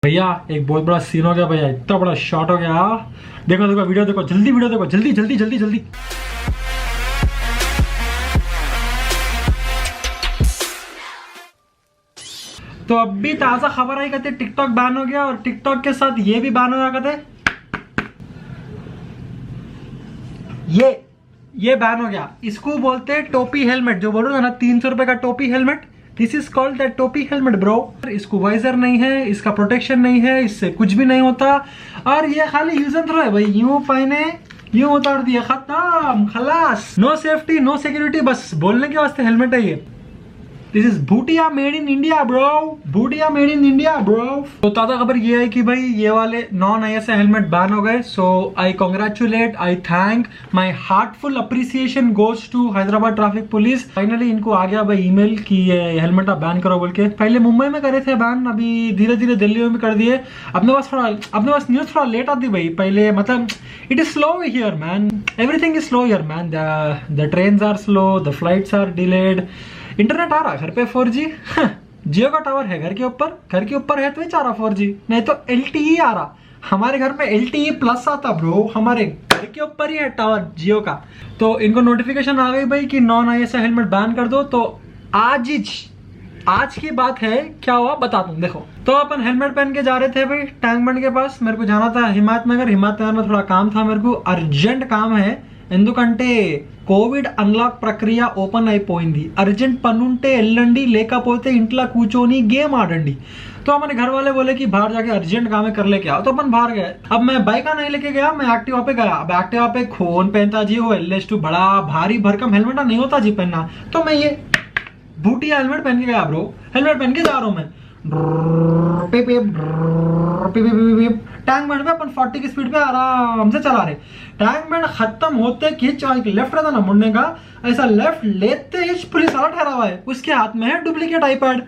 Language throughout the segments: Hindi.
भैया एक बहुत बड़ा सीन हो गया भैया, इतना बड़ा शॉट हो गया। देखो देखो वीडियो देखो, जल्दी वीडियो देखो, जल्दी जल्दी जल्दी जल्दी। तो अभी ताजा खबर आई कहते टिकटॉक बैन हो गया और टिकटॉक के साथ ये भी बैन हो गया कहते ये बैन हो गया। इसको बोलते हैं टोपी हेलमेट, जो बोलो ना 300 रुपए का टोपी helmet. This is called that टोपी हेलमेट ब्रो। इसको वाइजर नहीं है, इसका प्रोटेक्शन नहीं है, इससे कुछ भी नहीं होता और ये खाली यूज एंड थ्रो है भाई। यूं पहने यूं उतार दिया, खत्म, खलास। नो सेफ्टी नो सिक्योरिटी, बस बोलने के वास्ते हेलमेट है ये। This is Bhutia made in India bro, Bhutia made in India bro. तो ताजा खबर ये है कि भाई ये वाले नॉन ISI हेलमेट बैन हो गए। So I congratulate, I thank, my heartful appreciation goes to Hyderabad traffic police. Finally इनको आ गया भाई ईमेल कि ये हेलमेट आप बैन करो बोल के। पहले मुंबई में करे थे बैन, अभी धीरे धीरे दिल्ली में भी कर दिए। अपने पास न्यूज थोड़ा लेट आती भाई पहले, मतलब it is slow here man, everything is slow here man. The trains are slow, the flights are delayed. Internet आ रहा घर पे 4G, जियो का टावर है घर के ऊपर है तो ही आ रहा 4G, नहीं तो LTE आ रहा। हमारे घर में LTE प्लस आता ब्रो, हमारे घर के ऊपर ही है टावर जियो का। तो इनको नोटिफिकेशन आ गई भाई कि नॉन ISI हेलमेट बैन कर दो। तो आज की बात है, क्या हुआ बता दूं। देखो, तो अपन हेलमेट पहन के जा रहे थे भाई टैंक बंड के पास। मेरे को जाना था हिम्मतनगर में थोड़ा काम था, मेरे को अर्जेंट काम है। ఎందుకంటే కోవిడ్ అన్లాక్ ప్రక్రియ ఓపెన్ అయిపోయింది, अर्जेंट పనుంటే వెళ్ళండి, లేకపోతే ఇంట్లో కూర్చొని गेम ఆడండి। तो हमारे घर वाले बोले कि बाहर जाके अर्जेंट काम है, कर लेके आओ। तो अपन बाहर गए। अब मैं बाइक नहीं लेके गया, मैं एक्टिवा पे गया। अब एक्टिवा पे खून पहनता जी, वो LS2 बड़ा भारी भरकम हेलमेट नहीं होता जी पहनना। तो मैं ये भूटिया हेलमेट पहन के गया ब्रो, हेलमेट पहन के जा रहा हूँ मैं। टैंक बैंड पे अपन 40 की स्पीड पे आराम से चला रहे। टैंक बैंड खत्म होते खींच लेफ्ट रहता ना मुड़ने का, ऐसा लेफ्ट लेते ही पुलिस वाला ठहरा हुआ है, उसके हाथ में है डुप्लीकेट आईपैड।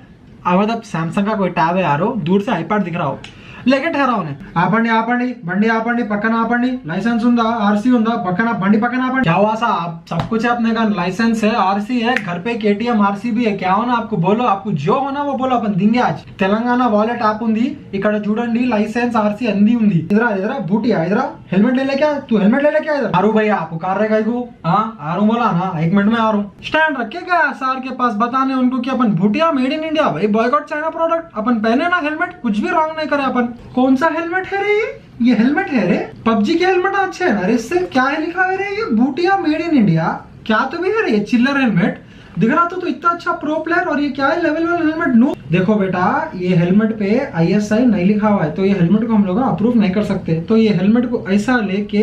मतलब सैमसंग का कोई टैब है यारो, दूर से आईपैड दिख रहा हो, लेके ठहरा उन्हें। బండి ఆపండి పక్కన ఆపండి, लाइसेंस ఉందా, आरसी ఉందా, పక్కన బండి పక్కన ఆపండి। क्या हुआ साहब, सब कुछ है अपने का, लाइसेंस है, आरसी है, घर पे KTM RC भी है। क्या होना आपको, बोलो, आपको जो होना वो बोलो, अपन देंगे आज। తెలంగాణ వాలెట్ యాప్ ఉంది, ఇక్కడ చూడండి लाइसेंस RC అన్ని ఉంది। इधर बूटिया इधर हेलमेट ले लेके, तू हेलमेट ले लेके इधर। आरू भैया पुकार रहे गाय को, हाँ आ रहा हूँ, बोला ना 1 मिनट में आ रहा हूँ। स्टैंड रखेगा सर के पास, बताने उनको कि अपन भूटिया मेड इन इंडिया भाई, बॉयकॉट चाइना प्रोडक्ट। अपन पहने ना हेलमेट, कुछ भी रॉन्ग नहीं करे अपन। कौन सा हेलमेट है रे ये हेलमेट है रे, PUBG के हेलमेट अच्छे है ना रे। इससे क्या है लिखा है रे, ये भूटिया मेड इन इंडिया। क्या तो भी है रे ये चिल्लर हेलमेट दिख रहा तो इतना अच्छा प्रो प्लेयर, और ये क्या है लेवल 1 हेलमेट नो। देखो बेटा, ये हेलमेट पे ISI नहीं लिखा हुआ है, तो ये हेलमेट को हम लोग अप्रूव नहीं कर सकते। तो ये हेलमेट को ऐसा लेके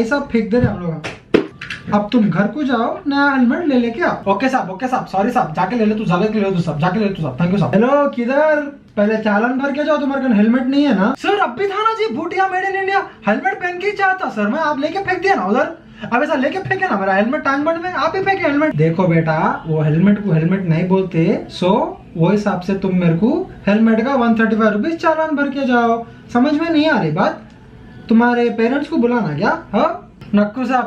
ऐसा फेंक दे रहे हम लोग। अब तुम घर को जाओ, नया हेलमेट ले लेके आओ। ओके साहब, सॉरी साहब, जाके ले ले तू, जाके ले ले तू साहब, जाके ले ले तू साहब, थैंक यू साहब। हेलो किधर, पहले चालान भर के जाओ, तुम्हारे पास हेलमेट नहीं है ना। सर अब भी था ना जी, Bhutia made in India helmet पहन के ही चाहता सर मैं, आप लेके फेंक दिया ना उधर। अब ऐसा लेके फेंके ना मेरा हेलमेट टैंक बंड में, आप ही फेंके हेलमेट। देखो बेटा, वो हेलमेट को हेलमेट नहीं बोलते, सो वो हिसाब से तुम मेरे को हेलमेट का 135 रुपीज चालान भर के जाओ। समझ में नहीं आ रही बात, तुम्हारे पेरेंट्स को बुलाना क्या। हाँ नक्कू साहब,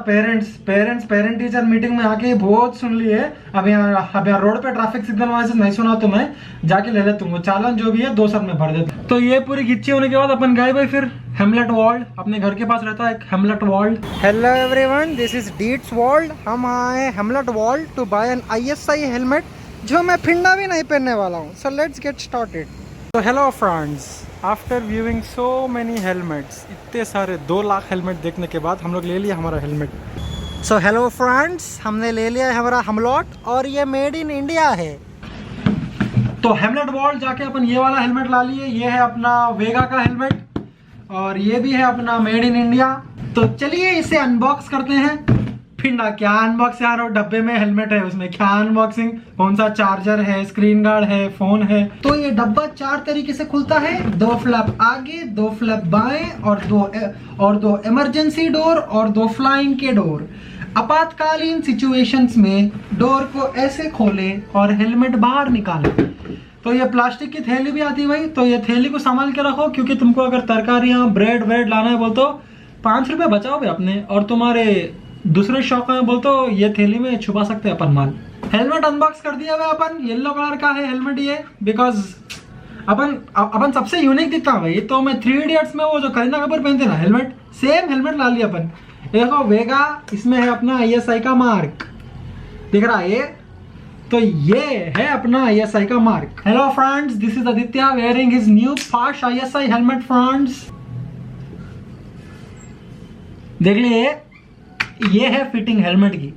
पेरेंट टीचर मीटिंग में आके बहुत सुन लिए। अब यहाँ रोड पे ट्रैफिक सिग्नल वहां से नहीं सुना तो मैं जाके ले लेता हूँ, चालान जो भी है 2 सर में भर देता हूँ। तो ये पूरी गिच्ची होने के बाद अपन गए भाई फिर हेमलेट वर्ल्ड, अपने घर के पास रहता है एक हेमलेट world. Hello everyone, this is deets world. हम आए हेमलेट world to buy an ISI helmet, जो मैं फिंडा भी नहीं पहनने वाला हूँ। So let's get started. तो hello friends, after viewing so many helmets, इतने सारे 2 लाख हेलमेट देखने के बाद हम लोग ले लिया हमारा हेलमेट। सो हेलो फ्रेंड्स, हमने ले लिया है हमारा हेमलेट, और ये मेड इन इंडिया है। तो हेमलेट वर्ल्ड जाके अपन ये वाला हेलमेट ला लिए। ये है अपना वेगा का हेलमेट, और ये भी है अपना मेड इन इंडिया। तो चलिए इसे अनबॉक्स करते हैं। फिंडा क्या अनबॉक्स यार, और डब्बे में हेलमेट है, उसमें क्या अनबॉक्सिंग, कौन सा चार्जर है, स्क्रीन गार्ड है, फोन है। तो ये डब्बा 4 तरीके से खुलता है, 2 फ्लैप आगे, 2 फ्लैप बाएं, और 2 इमरजेंसी डोर, और 2 फ्लाइंग के डोर। आपातकालीन सिचुएशंस में डोर को ऐसे खोले और हेलमेट बाहर निकाले। तो ये प्लास्टिक की थैली भी आती है भाई, तो ये थैली को संभाल के रखो, क्योंकि तुमको अगर तरकारियां ब्रेड व्रेड लाना है बोल तो 5 रुपए बचाओ भाई अपने, और तुम्हारे दूसरे शौक में बोल तो ये थैली में छुपा सकते हैं अपन माल। हेलमेट अनबॉक्स कर दिया हुआ अपन, येलो कलर का है हेलमेट ये, बिकॉज अपन सबसे यूनिक दिखता है भाई। तो मैं 3 इडियट्स में वो जो करीना कपूर पहनते ना हेलमेट, सेम हेलमेट ला लिया अपन। देखो वेगा, इसमें है अपना ISI का मार्क, दिख रहा है ये, तो ये है अपना ISI का mark. Hello friends, this is Aditya wearing his new fast ISI helmet friends. देख लिए, ये है फिटिंग हेलमेट की।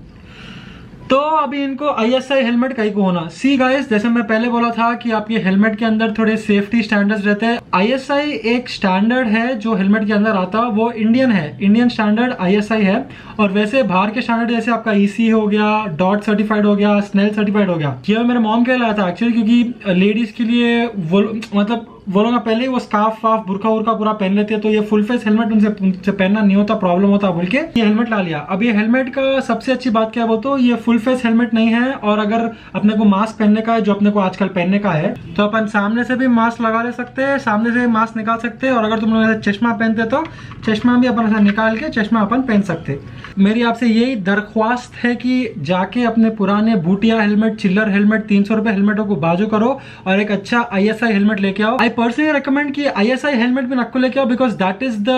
तो अभी इनको ISI हेलमेट कहीं को होना। सी गाइस, जैसे मैं पहले बोला था कि आपके हेलमेट के अंदर थोड़े सेफ्टी स्टैंडर्ड्स रहते हैं। ISI एक स्टैंडर्ड है जो हेलमेट के अंदर आता, वो इंडियन है, इंडियन स्टैंडर्ड ISI है। और वैसे बाहर के स्टैंडर्ड जैसे आपका EC हो गया, डॉट सर्टिफाइड हो गया, स्नेल सर्टिफाइड हो गया। ये मेरे मॉम के लाया था एक्चुअली, क्योंकि लेडीज के लिए वो मतलब वो लोग पहले वो स्कार्फ वाफ बुरखा उरखा पूरा पहन लेते हैं, तो ये फुल फेस हेलमेट उनसे पहनना नहीं होता, प्रॉब्लम होता बोल के ये हेलमेट ला लिया। अब ये हेलमेट का सबसे अच्छी बात क्या है बोल तो ये फुल फेस हेलमेट नहीं है। और अगर अपने को मास्क पहनने का है, जो अपने को आजकल पहनने का है, तो अपन सामने से भी मास्क लगा ले सकते हैं, सामने से भी मास्क निकाल सकते हैं। और अगर तुम लोग चश्मा पहनते तो चश्मा भी अपन ऐसा निकाल के चश्मा अपन पहन सकते। मेरी आपसे यही दरख्वास्त है कि जाके अपने पुराने बूटिया हेलमेट, चिल्लर हेलमेट, 300 रुपए हेलमेटों को बाजू करो और एक अच्छा ISI हेलमेट लेके आओ। आई पर्सनली रेकमेंड कि ISI हेलमेट भी नक्को लेके आओ, बिकॉज दैट इज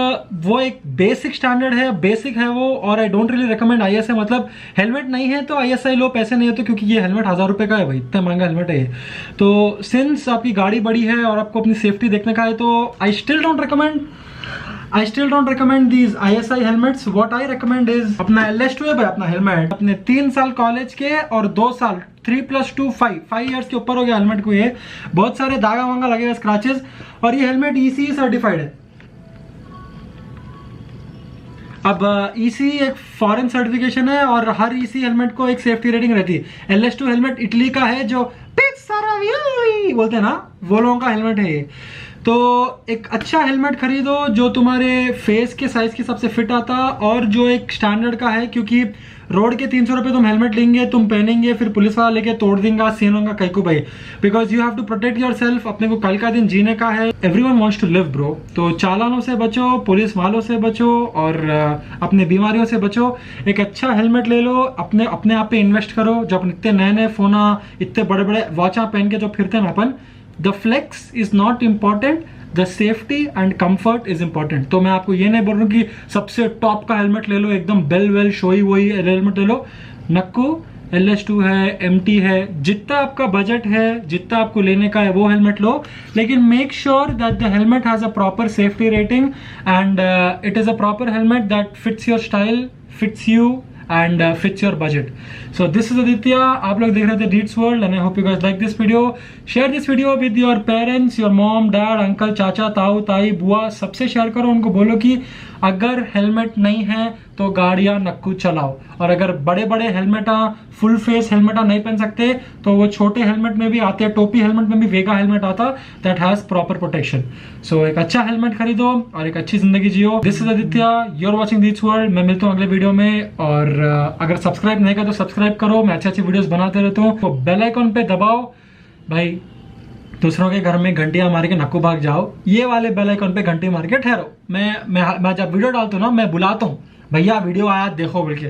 वो एक बेसिक स्टैंडर्ड है, बेसिक है वो। और I don't really recommend ISI, मतलब हेलमेट नहीं है तो ISI लो, पैसे नहीं है तो, क्योंकि ये हेलमेट 1000 रुपए का है भाई, इतना महंगा हेलमेट है ये। तो सिंस आपकी गाड़ी बड़ी है और आपको अपनी सेफ्टी देखने का है, तो I still don't recommend these ISI helmets. What I recommend is अपना LS2 है भाई, अपना हेलमेट अपने 3 साल कॉलेज के और 2 साल 3 + 2 5 ईयर्स के ऊपर हो गया हेलमेट को। ये बहुत सारे दागा वांगा लगेगा, स्क्रैचेस। और ये हेलमेट ECE सर्टिफाइड है। अब ECE एक फॉरेन सर्टिफिकेशन है और हर ECE हेलमेट को एक सेफ्टी रेटिंग रहती है। LS2 हेलमेट इटली का है, जो बोलते हैं ना, वो लोगों का हेलमेट है ये। तो एक अच्छा हेलमेट खरीदो जो तुम्हारे फेस के साइज के सबसे फिट आता, और जो एक स्टैंडर्ड का है, क्योंकि रोड के 300 रुपए तुम हेलमेट लेंगे, तुम पहनेंगे, फिर पुलिस वाला लेके तोड़ देंगे, सीन होगा कहीं को भाई। Because you have to protect yourself, अपने को कल का दिन जीने का है। Everyone wants to live bro. तो चालानों से बचो, पुलिस वालों से बचो और अपने बीमारियों से बचो। एक अच्छा हेलमेट ले लो, अपने आप पे इन्वेस्ट करो। जो अपन इतने नए नए फोना, इतने बड़े बड़े वॉचा पहन के जो फिरते हैं ना अपन, the flex is not important, the safety and comfort is important. तो मैं आपको ये नहीं बोल रहा हूँ कि सबसे टॉप का हेलमेट ले लो, एकदम बेल वेल शोई वही हेलमेट ले लो। नक्को LS2 है, MT है, जितना आपका बजट है, जितना आपको लेने का है वो हेलमेट लो। लेकिन make sure that the helmet has a proper safety rating and it is a proper helmet that fits your style, fits you and fits your budget. So this is Aditya. आप लोग देख रहे थे Deets World and I hope you guys like this video. Share this video with your parents, your mom, dad, uncle, चाचा, ताऊ, ताई, बुआ, सबसे शेयर करो। उनको बोलो कि अगर हेलमेट नहीं है तो गाड़ियां नक्कू चलाओ। और अगर बड़े बड़े हेलमेटा, फुल फेस हेलमेटा नहीं पहन सकते तो वो छोटे हेलमेट में भी आते हैं। टोपी हेलमेट में भी वेगा हेलमेट आता, that has proper protection. So एक अच्छा हेलमेट खरीदो और एक अच्छी जिंदगी जियो। This is Aditya, you are watching deets world. मैं मिलता हूँ अगले वीडियो में। और अगर सब्सक्राइब नहीं किया तो सब्सक्राइब करो, मैं अच्छी अच्छी वीडियोस बनाते रहता हूँ। तो बेल आइकन पे दबाओ भाई, दूसरों के घर में घंटियां मार के नक्कू भाग जाओ, ये वाले बेल आइकन पे घंटी मार के ठहरो। मैं जब वीडियो डालता हूँ ना, मैं बुलाता हूँ भैया वीडियो आया देखो बोल के।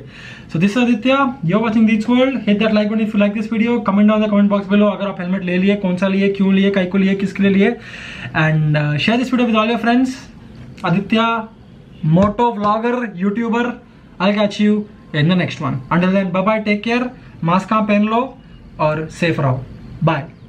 So this is Aditya, you are watching deets world. Hit that like button if you like this video. Comment down the comment box below अगर आप हेलमेट ले लिए, कौन सा लिए, क्यों लिए, कई को लिए, किसके लिए लिए। And share this video with all your friends. Aditya, moto vlogger, YouTuber. I catch you in the next one. Until then bye bye, take care. Mask पहन लो और सेफ रहो। बाय।